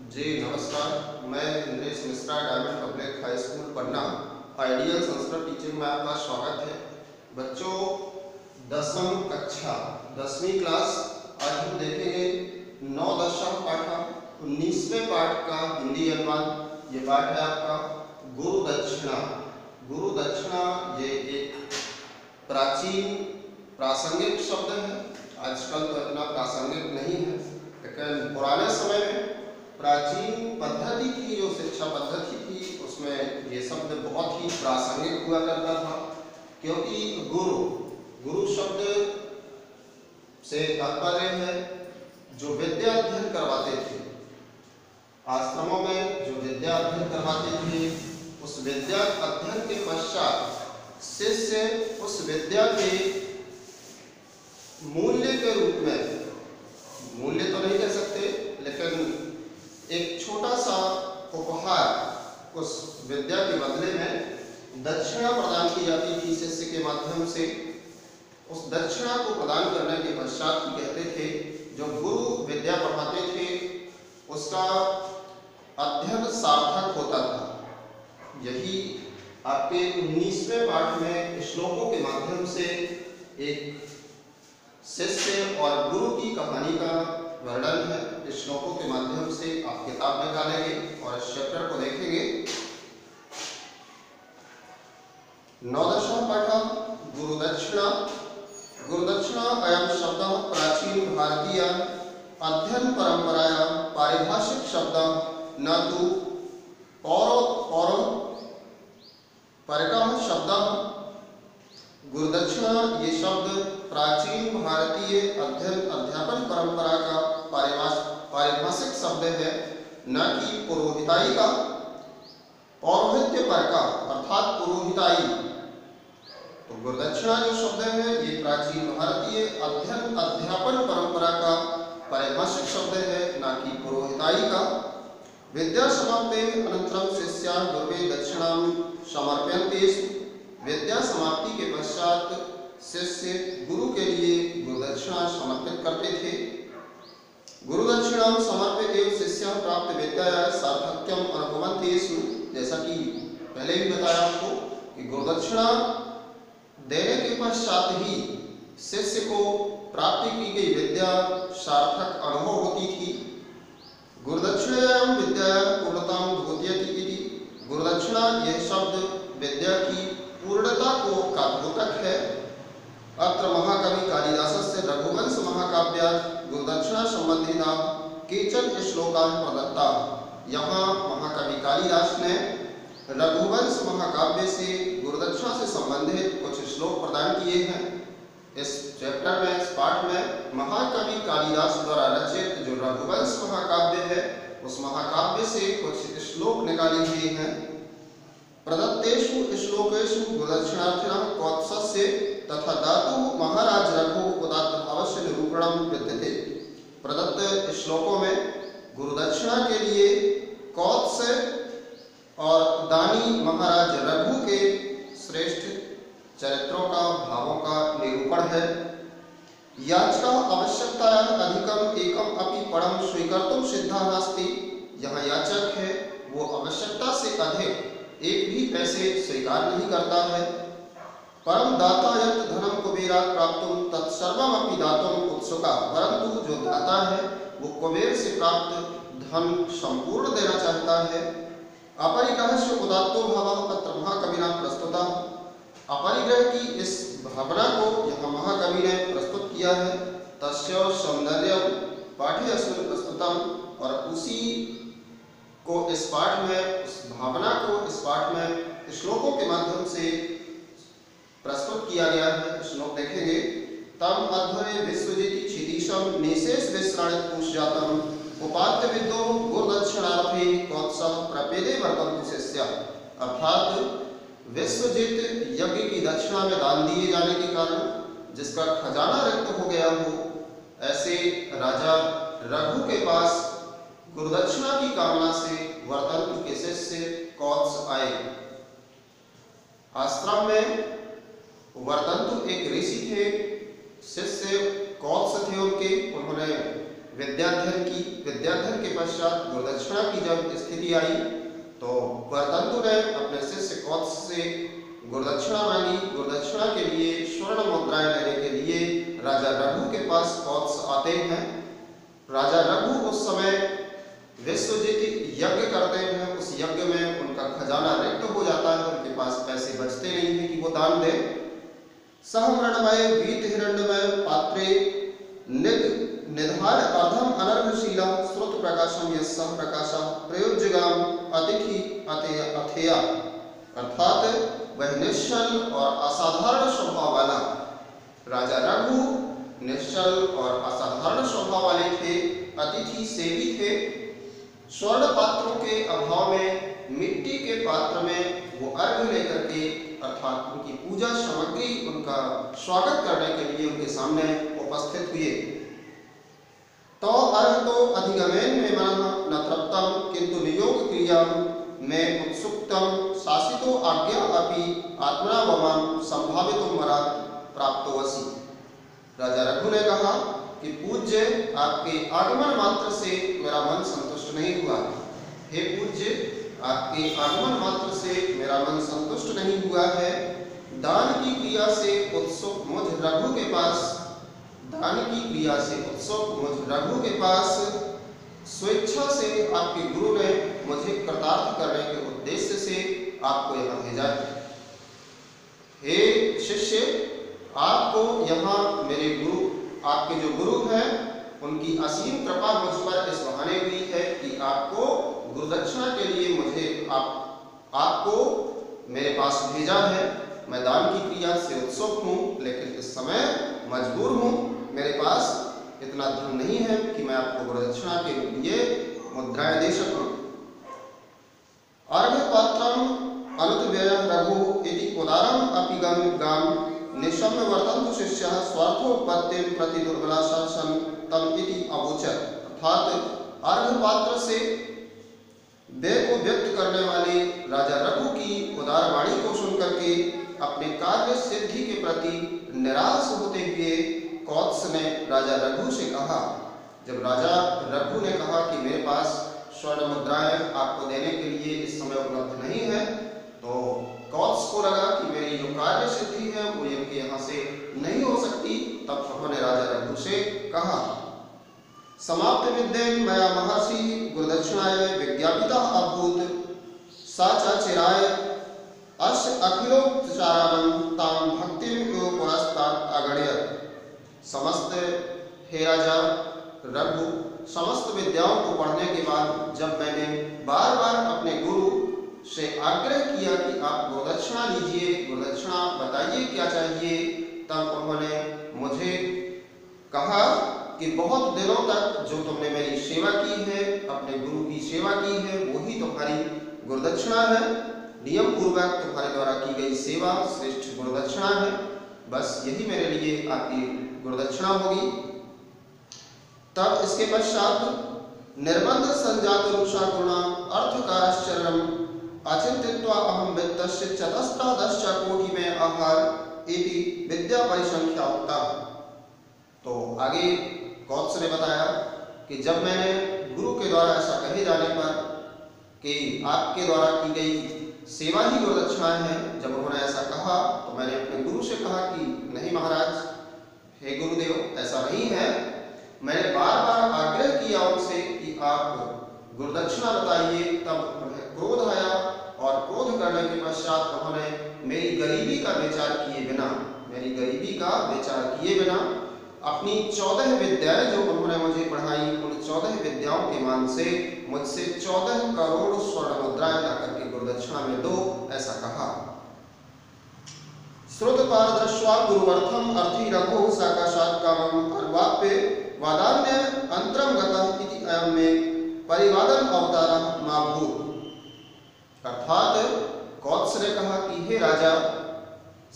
जी नमस्कार, मैं Indresh Mishra diamond public high school Patna ideal Sanskrit teaching में आपका स्वागत है। बच्चों, दसवीं कक्षा 10वीं क्लास आज हम देखेंगे 9 पाठ 19वें पाठ का हिंदी अनुवाद। ये पाठ है आपका गुरु दक्षिणा। गुरु दक्षिणा ये एक प्राचीन प्रासंगिक शब्द है। आजकल तो इतना प्रासंगिक नहीं है, लेकिन पुराने समय में प्राचीन पद्धति की जो शिक्षा पद्धति थी उसमें ये शब्द बहुत ही प्रासंगिक हुआ करता था, क्योंकि गुरु शब्द से तात्पर्य है जो विद्या अध्ययन करवाते थे। आश्रमों में जो विद्या अध्ययन करवाते थे, उस विद्या अध्ययन के पश्चात शिष्य उस विद्या के मूल्य के रूप में, मूल्य तो नहीं कह सकते, लेकिन एक छोटा सा उपहार उस विद्या के बदले में दक्षिणा प्रदान की जाती थी शिष्य के माध्यम से। उस दक्षिणा को प्रदान करने के पश्चात ही कहते थे जो गुरु विद्या पढ़ाते थे उसका अध्ययन सार्थक होता था। यही आपके 19वें पाठ में श्लोकों के माध्यम से एक शिष्य और गुरु की कहानी का वर्णन है। इस श्लोकों के माध्यम से आप किताब निकालेंगे और इस चैप्टर को देखेंगे। 9 पाठ गुरु दक्षिणा। गुरु दक्षिणा अयं शब्द प्राचीन भारतीय अध्ययन परंपराया पारिभाषिक शब्द न तो पौरोपरिकः शब्द। गुरुदक्षिणा ये शब्द प्राचीन भारतीय अध्यापन परंपरा का पारिभाषिक शब्द है, न कि पुरोहिताई का। पौरोहित्य पर का अर्थात पुरोहिताई। तो गुरुदक्षिणा जो शब्द है ये प्राचीन भारतीय अध्यापन परंपरा का पारिभाषिक शब्द है, न कि पुरोहिताई का। विद्या समाप्ते अनंतरम शिष्याः गुरुवे दक्षिणां समर्पयन्ति। विद्या समाप्ति के पश्चात शिष्य गुरु के लिए गुरुदक्षिणा समर्पित करते थे। गुरुदक्षिणां समर्प्य शिष्य प्राप्त विद्या सार्थक्यम अनुभवन्ति। जैसा कि पहले भी बताया आपको कि गुरुदक्षिणा देने के पश्चात ही शिष्य को प्राप्ति की गई विद्या सार्थक अनुभव होती थी। गुरुदक्षिणायां विद्या पूर्णतां द्योतयति इति। गुरुदक्षिणा यह शब्द विद्या की पूर्णता का द्योतक है। अत्र महाकवि कालिदासस्य रघुवंश महाकाव्यात् गुरुदक्षिणा संबंधिता केचन श्लोकान् प्रदत्ता। यहाँ महाकवि कालिदास ने रघुवंश महाकाव्य से गुरुदक्षिणा से संबंधित कुछ श्लोक प्रदान किए हैं। इस चैप्टर में, इस पाठ में महाकवि कालिदास द्वारा रचित जो रघुवंश महाकाव्य है उस महाकाव्य से कुछ श्लोक निकाले गए हैं। प्रदत्तेषु श्लोकेषु गुरुदक्षिणार्थिनः कौत्सस्य तथा दातुः महाराज रघु उदात्त भावस्य निरूपणं विद्यते। प्रदत्त श्लोकों में गुरुदक्षिणा के लिए कौत्स और दानी महाराज रघु के श्रेष्ठ चरित्रों का, भावों का निरूपण है। याचका आवश्यकता अधिकम एकम अपि परम स्वीकर्तुं सिद्धा नास्ति। यहाँ याचक है वो आवश्यकता से अधिक एक भी पैसे स्वीकार नहीं करता है। परम दाता यत् धनम कुबेरात् प्राप्तुं तत्सर्वमपि दातुं उत्सुका। परंतु जो दाता है वो कुबेर से प्राप्त धन संपूर्ण देना चाहता है। अपरिग्रह से उदात्तो भावः अत्र महाकविना प्रस्तुतः। अपरिग्रह की इस भावना को यहाँ महाकवि ने प्रस्तुत किया है। तस्य सौंदर्यं पाठे अस्मिन् प्रस्तुतम्। और उसी को इस पाठ में, उस भावना को इस पाठ में श्लोकों के माध्यम से प्रस्तुत किया गया है। श्लोक देखेंगे। तम अध्वरे विश्वजिति क्षितीशम निशेष विश्राणित पूष्यजातम उपाद्य विद्यो गुरुदक्षिणार्थे कौत्सः प्रपेदे वर्तन्तु शिष्याः। अर्थात विश्वजित यज्ञ की दक्षिणा में दान दिए जाने के कारण जिसका खजाना रिक्त हो गया हो, ऐसे राजा रघु के पास गुरुदक्षिणा की कामना से वर्तन्तु के शिष्य कौत्स आए। आश्रम में वर्तन्तु एक ऋषि थे, शिष्य कौत्स थे उनके। उन्होंने विद्याध्ययन की। विद्याध्ययन के पश्चात गुरुदक्षिणा की जब स्थिति आई तो वरतंतु ने अपने शिष्य कौत्स से गुरुदक्षिणा मांगी। गुरुदक्षिणा के लिए स्वर्ण मुद्राएं लेने के लिए राजा रघु के पास कौत्स आते हैं। राजा रघु उस समय विश्वजित यज्ञ करते हैं। उस यज्ञ में उनका खजाना रिक्त हो जाता है, उनके पास पैसे बचते नहीं है कि वो दान दें। सह मृणमय वीत हिरण्यमय पात्रे निधार अर्धम अनर्घशीला श्रुत प्रकाशम यस्सह प्रकाशा प्रयोज्यगाम अतिथि अथेया, अर्थात वह निश्चल और असाधारण स्वभाव वाला राजा रघु निश्चल और असाधारण स्वभाव वाले थे, अतिथि सेवी थे। स्वर्ण पात्रों के अभाव में मिट्टी के पात्र में वो अर्घ लेकर के अर्थात उनकी पूजा सामग्री उनका स्वागत करने के लिए उनके सामने उपस्थित हुए। तो अर्घ तो अधिगमेन में मनः न तृप्तम किंतु नियोग क्रिया में उत्सुकतम शासितो आज्ञा अपि आत्मना वमाम संभावितुम मरात् प्राप्तोऽसि। राजा रघु ने कहा कि पूज्य, आपके आगमन मात्र से मेरा मन संतुष्ट नहीं हुआ। हे पूज्य, आपके आगमन मात्र से मेरा मन संतुष्ट नहीं हुआ है। दान की क्रिया से उत्सुक मुझ रघु के पास, दान की क्रिया से उत्सुक मुझ रघु के पास स्वेच्छा से आपके गुरु ने मुझे कृतार्थ करने के उद्देश्य से आपको यहाँ भेजा है। हे शिष्य, आपको यहाँ मेरे गुरु, आपके जो गुरु हैं उनकी असीम कृपा मुझ पर इस बहाने हुई है कि आपको गुरुदक्षिणा के लिए मुझे आपको मेरे पास भेजा है। मैं दान की क्रिया से उत्सुक हूँ, लेकिन इस समय मजबूर हूँ। मेरे पास इतना धन नहीं है कि मैं आपको गुरुदक्षिणा के लिए मुद्राएं दे सकूं। अर्घ्य पात्रम अनुतव्यय रघु इति उदारम अपि गाम निशम्य वर्तन्तु शिष्यः स्वार्थोपत्तिं प्रति दुर्बलाशा सन तम इति अवोचत्। अर्थात अर्घ्य पात्र से व्यय को व्यक्त करने वाले राजा रघु की उदार वाणी को सुनकर के अपने कार्य सिद्धि के प्रति निराश होते हुए कौत्स ने राजा रघु से कहा। जब राजा रघु ने कहा कि मेरे पास स्वर्ण मुद्राएं आपको देने के लिए इस समय उपलब्ध नहीं है, तो कौत्स को लगा कि मेरी जो कार्य सिद्धि है वो इनके यहाँ से नहीं हो सकती। तब उन्होंने राजा रघु से कहा, समाप्त विद्येन मया महर्षि गुरुदक्षिणाय विज्ञापिता अभूत सा च चिराय अस्य अखिलोपचाराणं तां भक्तिं यो पुरस्तात् अगणयत्। समस्त हे राजा रघु, समस्त विद्याओं को पढ़ने के बाद जब मैंने बार बार अपने गुरु से आग्रह किया कि आप गुरुदक्षिणा लीजिए, गुरुदक्षिणा बताइए क्या चाहिए, तब उन्होंने मुझे कहा कि बहुत दिनों तक जो तुमने मेरी सेवा की है, अपने गुरु की सेवा की है, वही तुम्हारी गुरुदक्षिणा है। नियम पूर्वक तुम्हारे द्वारा की गई सेवा श्रेष्ठ गुरुदक्षिणा है। बस यही मेरे लिए आपकी गुरुदक्षिणा होगी। तब इसके पश्चात निर्बंध संजात रुषा गुणा अर्थकारश्चरम अचिंतित्वा अहम वित्तस्य चतुष्टादश कोटि में आहार इति विद्या परिसंख्या उक्ता। तो आगे कौत्स ने बताया कि जब मैंने गुरु के द्वारा ऐसा कहे जाने पर कि आपके द्वारा की गई सेवा ही गुरुदक्षिणा है, जब उन्होंने ऐसा कहा तो मैंने अपने गुरु से कहा कि नहीं महाराज, हे गुरुदेव, ऐसा नहीं है। मैंने बार बार आग्रह किया उनसे कि आप गुरुदक्षिणा बताइए। तब उन्हें क्रोध आया और क्रोध करने के पश्चात उन्होंने मेरी गरीबी का विचार किए बिना अपनी 14 विद्याएं जो उन्होंने मुझे पढ़ाई, उन 14 विद्याओं के मान से मुझसे 14 करोड़ स्वर्ण मुद्राएं लाकर के गुरुदक्षिणा में दो, ऐसा कहा। श्रुत पारदृश्वा गुरुवर्थम अर्थी रघु साक्षात् कामम अर्वाप्य वादान्य अंतरम गतः इति अयम में परिवादन अवतारः मा भूत्। अर्थात कौत्स ने कहा कि हे राजा,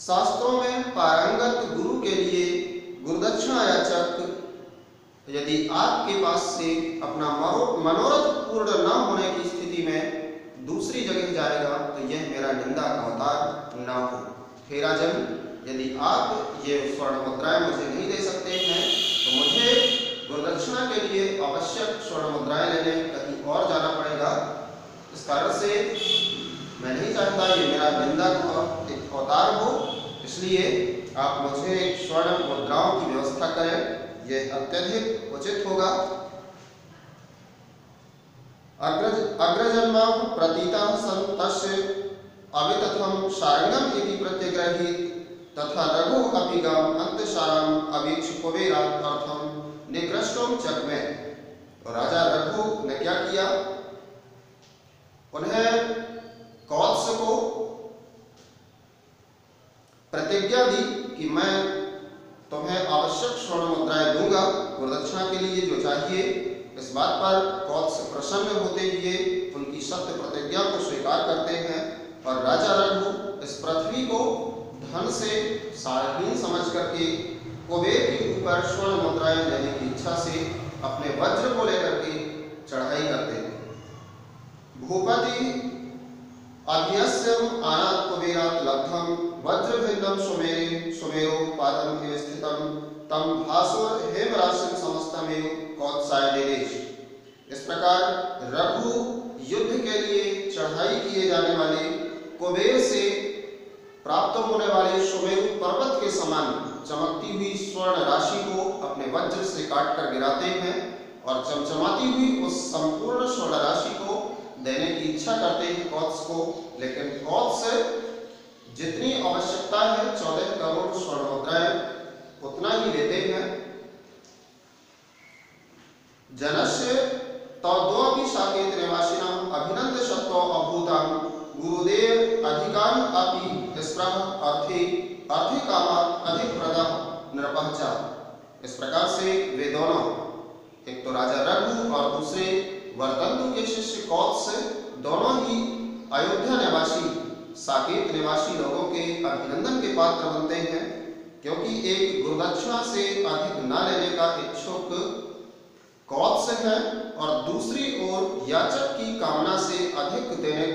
शास्त्रों में पारंगत गुरु के लिए गुरुदक्षिणा याचक यदि आपके पास से अपना मनोरथ पूर्ण न होने की स्थिति में दूसरी जगह जाएगा तो यह मेरा निंदा का अवतार न हो। हे राजन, यदि आप ये स्वर्ण मुद्राएं मुझे नहीं दे सकते हैं तो मुझे गुरुदक्षिणा के लिए आवश्यक स्वर्ण मुद्राएं लेने कहीं और जाना पड़ेगा। इस कारण से मैं नहीं चाहता ये मेरा निंदा का एक अवतार हो, इसलिए आप मुझे स्वर्ण मुद्राओं की व्यवस्था करें, यह अत्यधिक उचित होगा। अग्रजन्म प्रतीतः सन तस्य अवितथं सारंगम इति प्रत्यग्रहीत तथा रघु अपि गम अंतसारम अवीक्ष कुबेरात् अर्थम निकृष्टम चक्मे। तो राजा रघु ने क्या किया, उन्हें कौत्स को प्रतिज्ञा दी कि मैं तुम्हें आवश्यक स्वर्ण मुद्राएं दूंगा गुरुदक्षिणा के लिए जो चाहिए। इस बात पर कौत्स प्रसन्न होते हुए उनकी सत्य प्रतिज्ञा को स्वीकार करते हैं और राजा रघु इस पृथ्वी को धन से सारहीन समझ करके कुबेर के ऊपर स्वर्ण मुद्राएं लेने की इच्छा से अपने वज्र को लेकर के चढ़ाई करते हैं। भूपति अभ्यस्यम आनात् कुबेरात् लब्धम वज्रभिन्नम सुमेरो पादम एव स्थितम तम भासुर हेमराशिं समस्तमेव कौत्साय निदेश। इस प्रकार रघु युद्ध के लिए चढ़ाई किए जाने वाले कुबेर से प्राप्त होने वाले सुमेरु पर्वत के समान चमकती हुई स्वर्ण राशि को अपने वज्र से काट कर गिराते हैं और चमचमाती हुई उस संपूर्ण स्वर्ण राशि को देने की इच्छा करते हैं कौत्स को। लेकिन कौत्स जितनी आवश्यकता है 14 करोड़ स्वर्ण मुद्राएं उतना ही लेते हैं। जनस्य तद्वपि साकेत निवासिनां अभिनंद शत्व अभूतां गुरुदेव अधिकान अपि स्प्रह अर्थे कामात् अधिक प्रदा नृपहचा। इस प्रकार से वे दोनों, एक तो राजा रघु और दूसरे वर्तंतु के शिष्य कौत्स, दोनों ही अयोध्या निवासी साकेत निवासी लोगों के अभिनंदन के पात्र बनते हैं, क्योंकि एक गुरुदक्षिणा से अधिक न लेने का इच्छुक कौत्स है और दूसरी ओर याचक की कामना से अधिक देने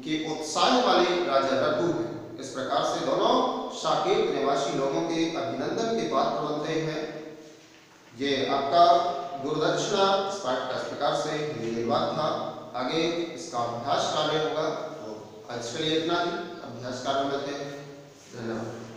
के उत्साह वाले राजा रघु हैं। इस प्रकार से दोनों साकेत निवासी लोगों के अभिनंदन के पात्र बनते हैं। ये आपका गुरुदक्षिणा इस पाठ का इस प्रकार से निर्वाह था। आगे इसका अभ्यास कार्य होगा, तो आज के लिए इतना ही। अभ्यास कार्य में मिलते हैं। धन्यवाद।